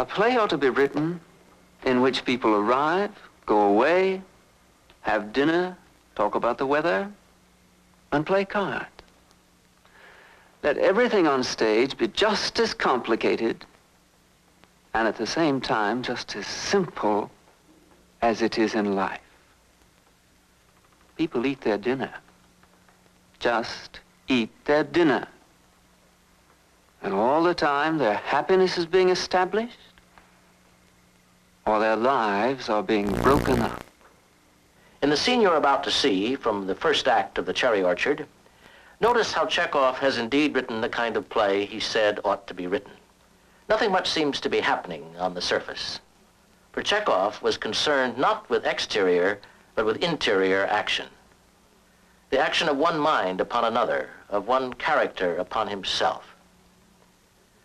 A play ought to be written in which people arrive, go away, have dinner, talk about the weather, and play cards. Let everything on stage be just as complicated and at the same time just as simple as it is in life. People eat their dinner. Just eat their dinner. And all the time their happiness is being established or their lives are being broken up. In the scene you're about to see from the first act of The Cherry Orchard, notice how Chekhov has indeed written the kind of play he said ought to be written. Nothing much seems to be happening on the surface. For Chekhov was concerned not with exterior, but with interior action. The action of one mind upon another, of one character upon himself.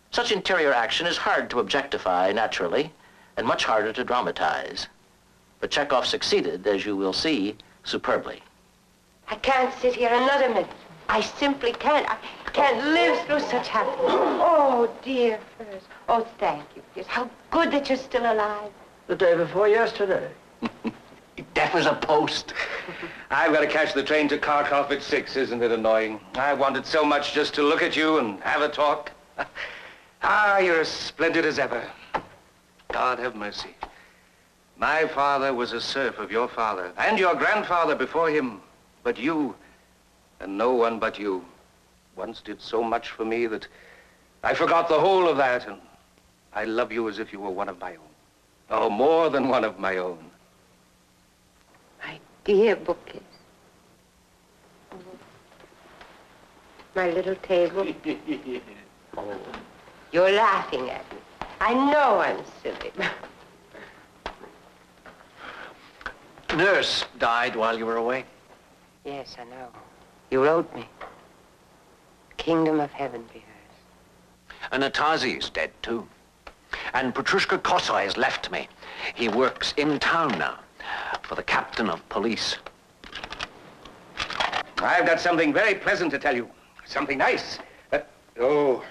Such interior action is hard to objectify naturally, and much harder to dramatize. But Chekhov succeeded, as you will see, superbly. I can't sit here another minute. I simply can't. I can't live through such happiness. Oh, dear Furs. Oh, thank you, dear. How good that you're still alive. The day before yesterday. Deaf as a post. I've got to catch the train to Kharkov at 6, isn't it annoying? I wanted so much just to look at you and have a talk. Ah, you're as splendid as ever. God have mercy. My father was a serf of your father, and your grandfather before him. But you, and no one but you, once did so much for me that I forgot the whole of that, and I love you as if you were one of my own. Oh, more than one of my own. My dear bookcase. My little table. Oh. You're laughing at me. I know I'm silly. Nurse died while you were away. Yes, I know. You wrote me. Kingdom of heaven be hers. And Natazi is dead, too. And Petrushka Kosai has left me. He works in town now for the captain of police. I've got something very pleasant to tell you. Something nice. Oh,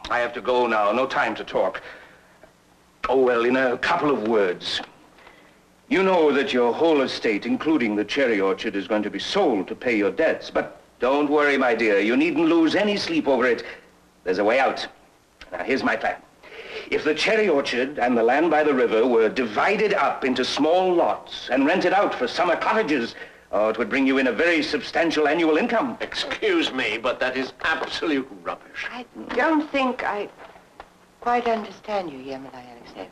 I have to go now. No time to talk. Oh, well, in a couple of words. You know that your whole estate, including the cherry orchard, is going to be sold to pay your debts. But don't worry, my dear. You needn't lose any sleep over it. There's a way out. Now, here's my plan. If the cherry orchard and the land by the river were divided up into small lots and rented out for summer cottages, oh, it would bring you in a very substantial annual income. Excuse me, but that is absolute rubbish. I don't think I quite understand you, Yermolai Alexeyevich.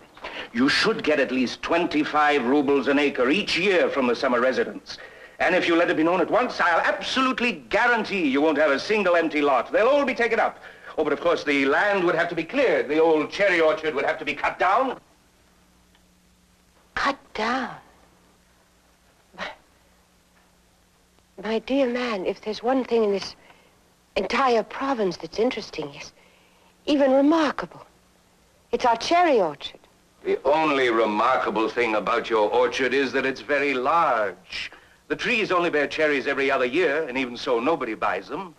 You should get at least 25 rubles an acre each year from the summer residents. And if you let it be known at once, I'll absolutely guarantee you won't have a single empty lot. They'll all be taken up. Oh, but of course the land would have to be cleared. The old cherry orchard would have to be cut down. Cut down? My dear man, if there's one thing in this entire province that's interesting, yes, even remarkable, it's our cherry orchard. The only remarkable thing about your orchard is that it's very large. The trees only bear cherries every other year, and even so, nobody buys them.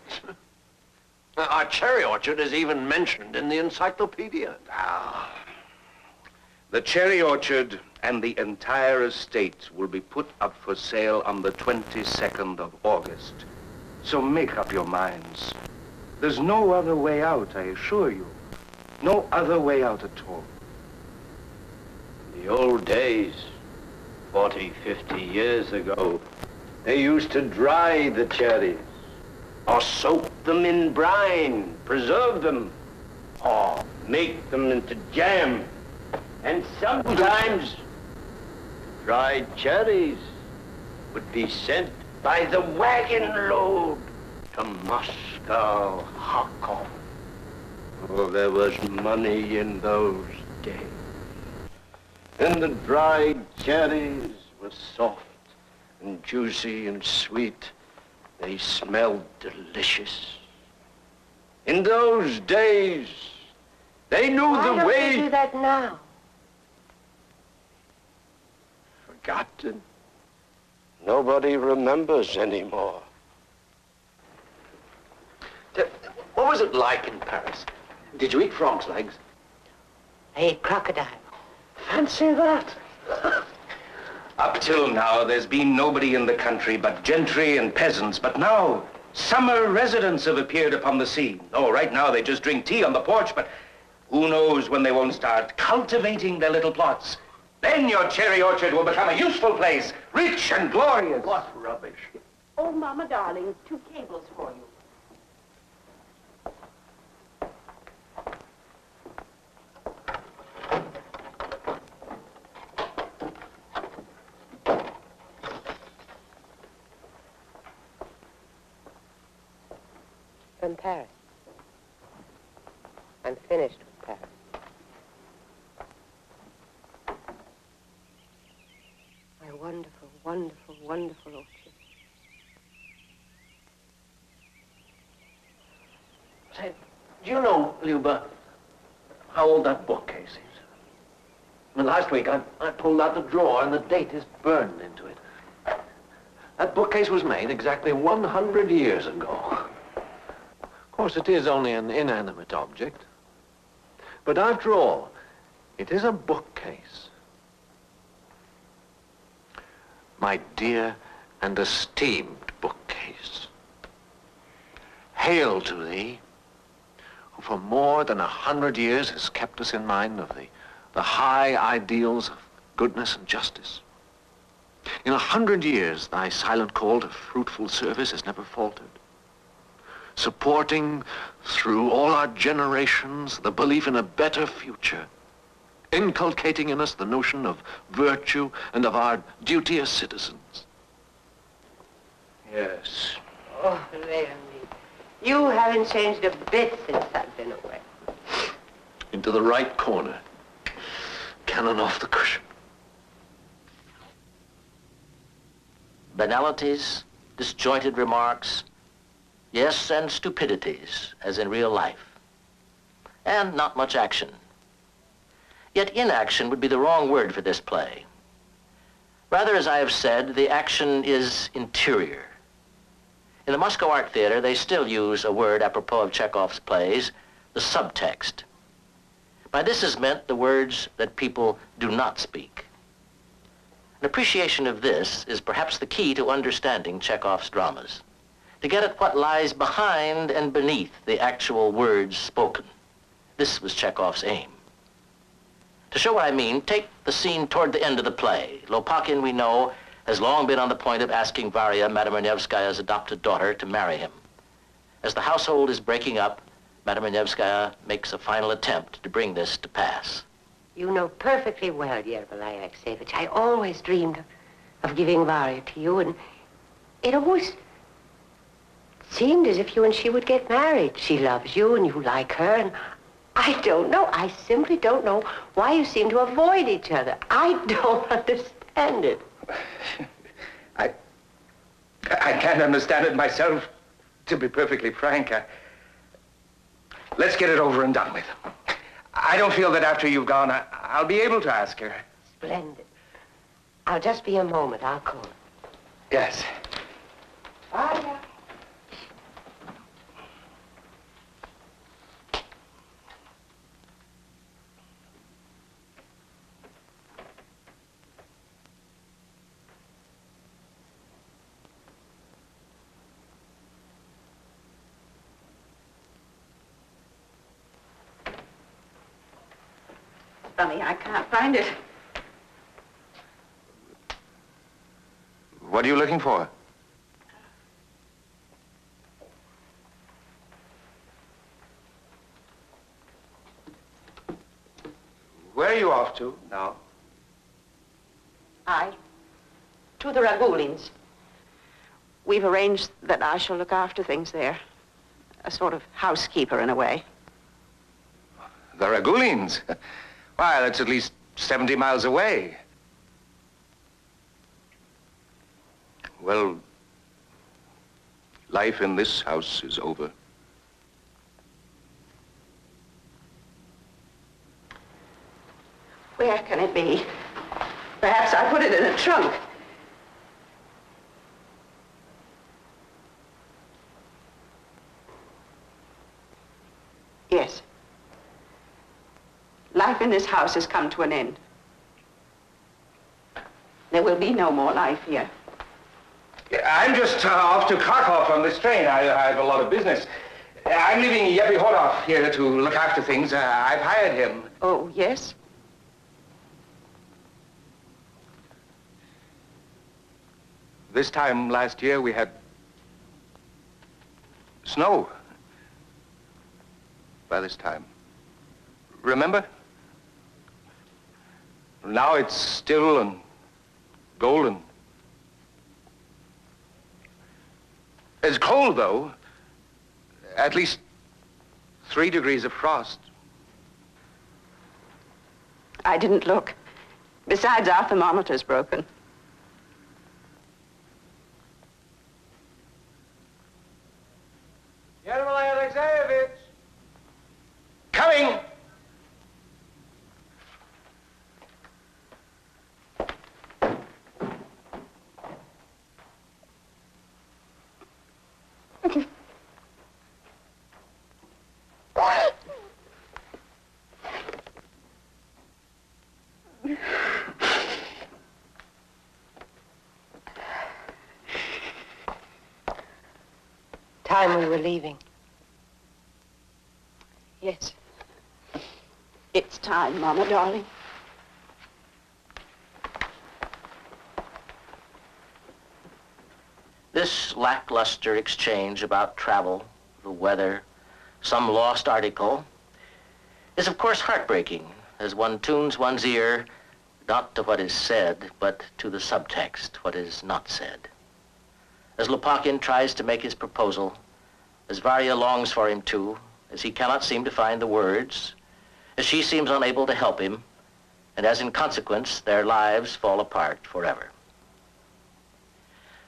Our cherry orchard is even mentioned in the encyclopedia. Ah. The cherry orchard and the entire estate will be put up for sale on the 22nd of August. So make up your minds. There's no other way out, I assure you. No other way out at all. In the old days, 40, 50 years ago, they used to dry the cherries, or soak them in brine, preserve them, or make them into jam. And sometimes dried cherries would be sent by the wagon load to Moscow, Kharkov. Oh, there was money in those days. And the dried cherries were soft and juicy and sweet. They smelled delicious. In those days, they knew Why the don't way... they do that now? Forgotten. Nobody remembers anymore. What was it like in Paris? Did you eat frogs' legs? I ate crocodile. Fancy that. Up till now, there's been nobody in the country but gentry and peasants. But now, summer residents have appeared upon the scene. Oh, right now they just drink tea on the porch, but who knows when they won't start cultivating their little plots. Then your cherry orchard will become a useful place, rich and glorious. What rubbish. Oh, Mama, darling, 2 cables for you. From Paris. I'm finished with Paris. My wonderful, wonderful, wonderful orchard. Say, do you know, Luba, how old that bookcase is? And last week I pulled out the drawer and the date is burned into it. That bookcase was made exactly 100 years ago. Of course, it is only an inanimate object. But after all, it is a bookcase. My dear and esteemed bookcase, hail to thee, who for more than 100 years has kept us in mind of the high ideals of goodness and justice. In 100 years, thy silent call to fruitful service has never faltered, supporting through all our generations the belief in a better future, inculcating in us the notion of virtue and of our duty as citizens. Yes. Oh, Leonie, you haven't changed a bit since I've been away. Into the right corner, cannon off the cushion. Banalities, disjointed remarks, yes, and stupidities, as in real life. And not much action. Yet inaction would be the wrong word for this play. Rather, as I have said, the action is interior. In the Moscow Art Theater, they still use a word apropos of Chekhov's plays, the subtext. By this is meant the words that people do not speak. An appreciation of this is perhaps the key to understanding Chekhov's dramas, to get at what lies behind and beneath the actual words spoken. This was Chekhov's aim. To show what I mean, take the scene toward the end of the play. Lopakhin, we know, has long been on the point of asking Varya, Madame Nevskaya's adopted daughter, to marry him. As the household is breaking up, Madame Nevskaya makes a final attempt to bring this to pass. You know perfectly well, Yerba Alexeyevich, I always dreamed of giving Varya to you, and it always seemed as if you and she would get married. She loves you and you like her, and I don't know. I simply don't know why you seem to avoid each other. I don't understand it. I can't understand it myself, to be perfectly frank. Let's get it over and done with. I don't feel that after you've gone, I'll be able to ask her. Splendid. I'll just be a moment. I'll call her. Yes. Varya. Funny, I can't find it. What are you looking for? Where are you off to now? To the Ragulins. We've arranged that I shall look after things there. A sort of housekeeper in a way. The Ragulins? Why, that's at least 70 miles away. Well, life in this house is over. Where can it be? Perhaps I put it in a trunk. Yes. Life in this house has come to an end. There will be no more life here. I'm just off to Chekhov on this train. I have a lot of business. I'm leaving Yeppy Horov here to look after things. I've hired him. Oh, yes? This time last year we had snow. By this time. Remember? Now it's still and golden. It's cold, though. At least 3 degrees of frost. I didn't look. Besides, our thermometer's broken. Yermolay Alexeyevich! Coming! Time we were leaving. Yes. It's time, Mama, darling. This lackluster exchange about travel, the weather, some lost article, is of course heartbreaking as one tunes one's ear not to what is said, but to the subtext, what is not said. As Lopakhin tries to make his proposal, as Varya longs for him to, as he cannot seem to find the words, as she seems unable to help him, and as in consequence their lives fall apart forever.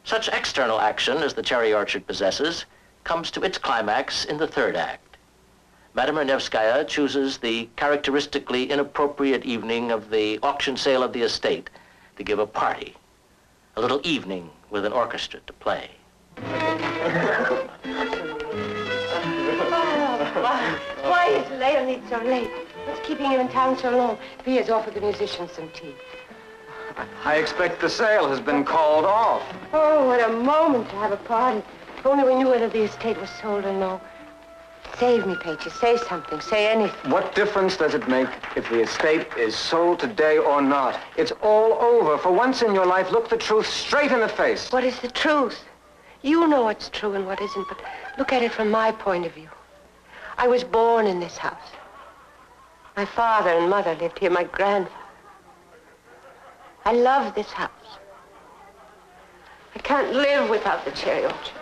Such external action as the cherry orchard possesses comes to its climax in the third act. Madame Ernevskaya chooses the characteristically inappropriate evening of the auction sale of the estate to give a party, a little evening with an orchestra to play. Why is Leonid so late? What's keeping him in town so long? He has offered the musicians some tea. I expect the sale has been called off. Oh, what a moment to have a party. If only we knew whether the estate was sold or no. Save me, Paige. Say something. Say anything. What difference does it make if the estate is sold today or not? It's all over. For once in your life, look the truth straight in the face. What is the truth? You know what's true and what isn't, but look at it from my point of view. I was born in this house. My father and mother lived here, my grandfather. I love this house. I can't live without the cherry orchard.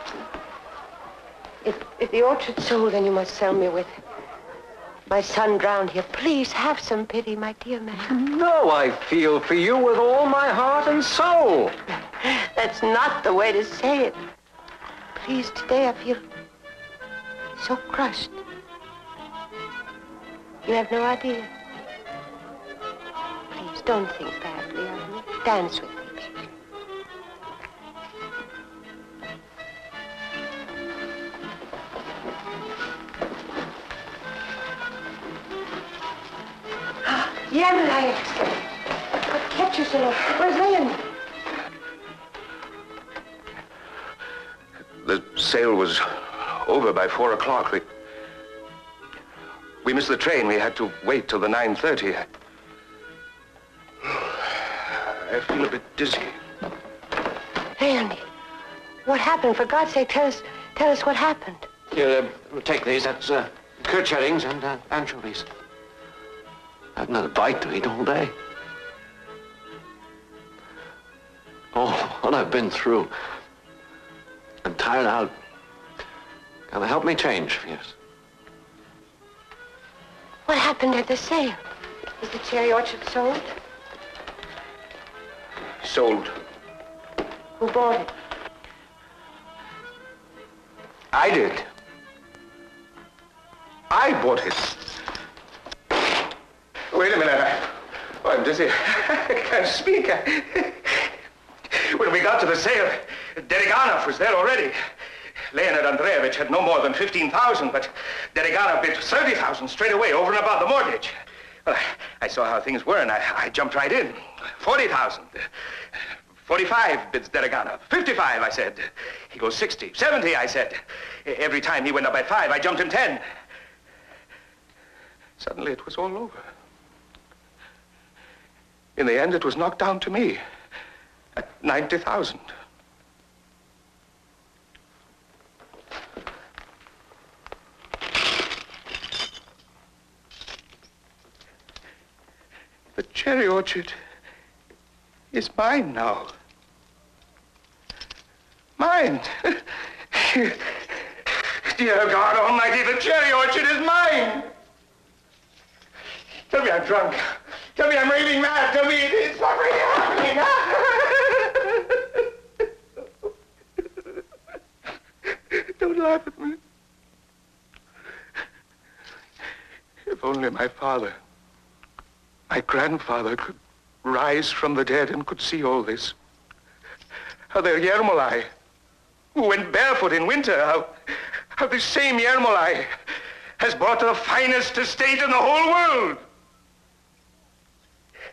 If the orchard's sold, then you must sell me with it. My son drowned here. Please have some pity, my dear man. No, I feel for you with all my heart and soul. That's not the way to say it. Please, today I feel so crushed. You have no idea. Please, don't think badly of me. Dance with me, please. Yermolay, what kept you so long? Where's Leonid? The sale was over by 4 o'clock. We missed the train. We had to wait till the 9:30. I feel a bit dizzy. Leonid, what happened? For God's sake, tell us what happened. Here, take these. That's curd herrings and anchovies. I haven't had a bite to eat all day. Oh, what I've been through. I'm tired out. Can I help me change, yes? What happened at the sale? Is the cherry orchard sold? Sold. Who bought it? I did. I bought it. Wait a minute. I'm dizzy. I can't speak. When we got to the sale, Deriganov was there already. Leonid Andreevich had no more than 15,000, but Deriganov bid 30,000 straight away, over and above the mortgage. Well, I saw how things were, and I jumped right in. 40,000. 45, bids Deraganov. 55, I said. He goes 60. 70, I said. Every time he went up by 5, I jumped him 10. Suddenly, it was all over. In the end, it was knocked down to me at 90,000. The cherry orchard is mine now. Mine. Dear God Almighty, the cherry orchard is mine. Tell me I'm drunk. Tell me I'm raving mad. Tell me it's not really happening. Don't laugh at me. If only my father, my grandfather, could rise from the dead and could see all this. How the Yermolai, who went barefoot in winter, how this same Yermolai has bought the finest estate in the whole world.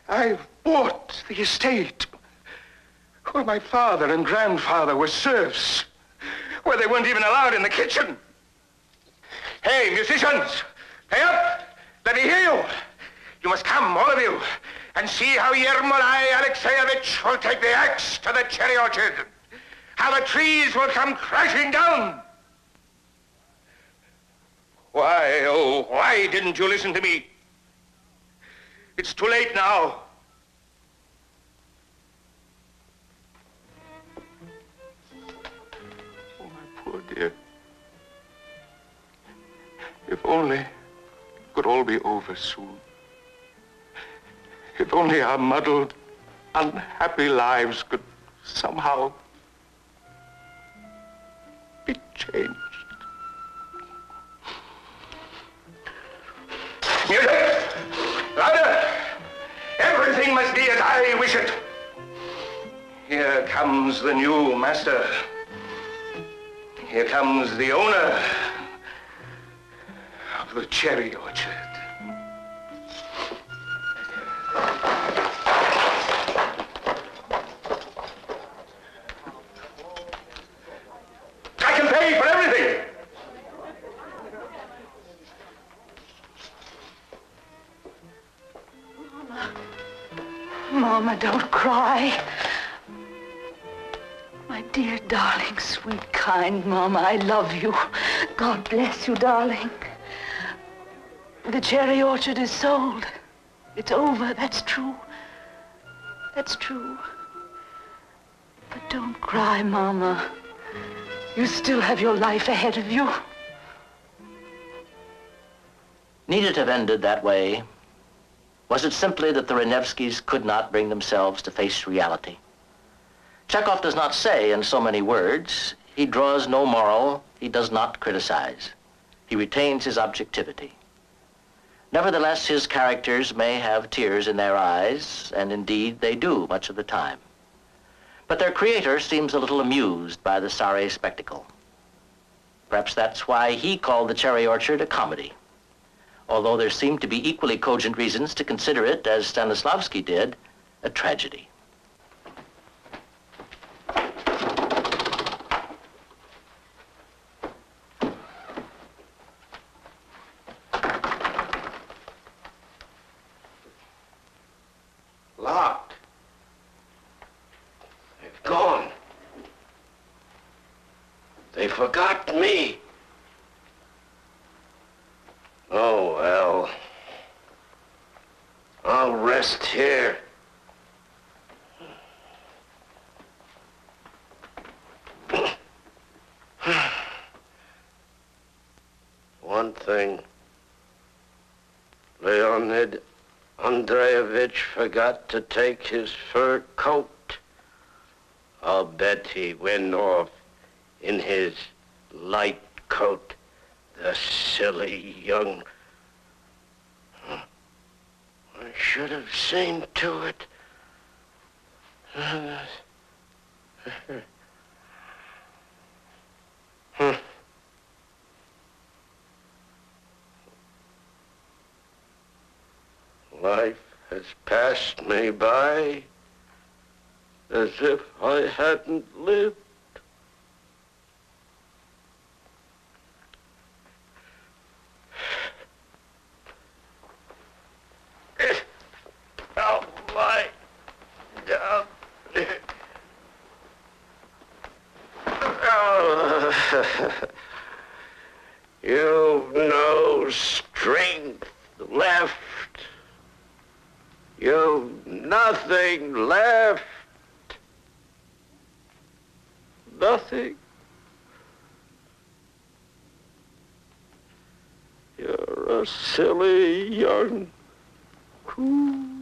I've bought the estate where my father and grandfather were serfs, where they weren't even allowed in the kitchen. Hey, musicians, pay up. Let me hear you. You must come, all of you, and see how Yermolai Alexeyevich will take the axe to the cherry orchard. How the trees will come crashing down. Why, oh, why didn't you listen to me? It's too late now. Oh, my poor dear. If only it could all be over soon. If only our muddled, unhappy lives could somehow be changed. Music! Louder! Everything must be as I wish it. Here comes the new master. Here comes the owner of the cherry orchard. I can pay for everything. Mama, don't cry. My dear, darling, sweet, kind Mama, I love you. God bless you, darling. The cherry orchard is sold. It's over, that's true. That's true. But don't cry, Mama. You still have your life ahead of you. Need it have ended that way? Was it simply that the Renevskys could not bring themselves to face reality? Chekhov does not say in so many words. He draws no moral. He does not criticize. He retains his objectivity. Nevertheless, his characters may have tears in their eyes, and indeed they do much of the time. But their creator seems a little amused by the sorry spectacle. Perhaps that's why he called The Cherry Orchard a comedy, although there seem to be equally cogent reasons to consider it, as Stanislavski did, a tragedy. Locked. They've gone. They forgot me. Oh, well. I'll rest here. One thing. Leonid Andreevich forgot to take his fur coat. I'll bet he went off in his light coat. The silly young... I should have seen to it. Life has passed me by. as if I hadn't lived. Oh, my God. You've no strength left. You've nothing left. Nothing. You're a silly young fool.